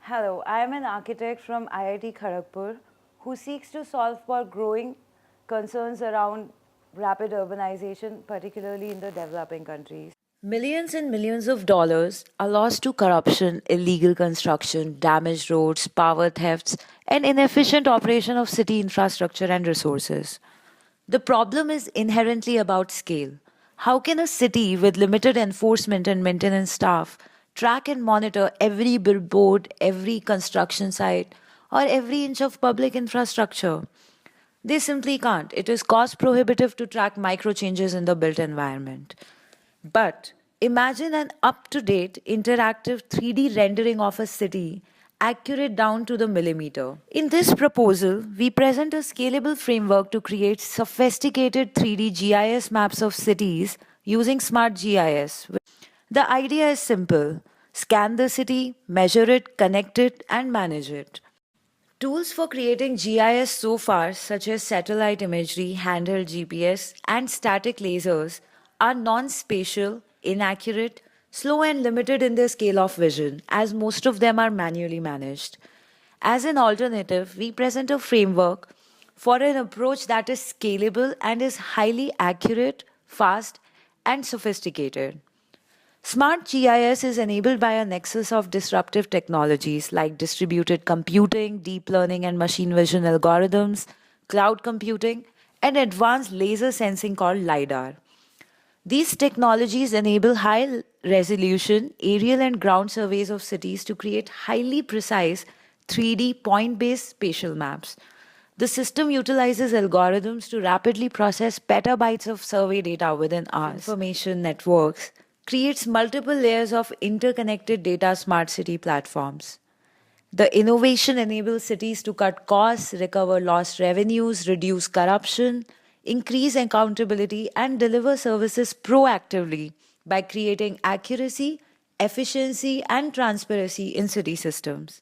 Hello, I am an architect from IIT Kharagpur who seeks to solve for growing concerns around rapid urbanization, particularly in the developing countries. Millions and millions of dollars are lost to corruption, illegal construction, damaged roads, power thefts, and inefficient operation of city infrastructure and resources. The problem is inherently about scale. How can a city with limited enforcement and maintenance staff track and monitor every billboard, every construction site, or every inch of public infrastructure? They simply can't. It is cost prohibitive to track micro changes in the built environment. But imagine an up to date interactive 3D rendering of a city, accurate down to the millimeter. In this proposal, we present a scalable framework to create sophisticated 3D GIS maps of cities using Smart GIS. The idea is simple: scan the city, measure it, connect it, and manage it. Tools for creating GIS so far, such as satellite imagery, handheld GPS, and static lasers, are non spatial, inaccurate, slow, and limited in their scale of vision, as most of them are manually managed. As an alternative, we present a framework for an approach that is scalable and is highly accurate, fast, and sophisticated. Smart GIS is enabled by a nexus of disruptive technologies like distributed computing, deep learning and machine vision algorithms, cloud computing, and advanced laser sensing called LiDAR. These technologies enable high resolution aerial and ground surveys of cities to create highly precise 3D point based spatial maps. The system utilizes algorithms to rapidly process petabytes of survey data within hours. Information networks creates multiple layers of interconnected data smart city platforms. The innovation enables cities to cut costs, recover lost revenues, reduce corruption, increase accountability, and deliver services proactively by creating accuracy, efficiency, and transparency in city systems.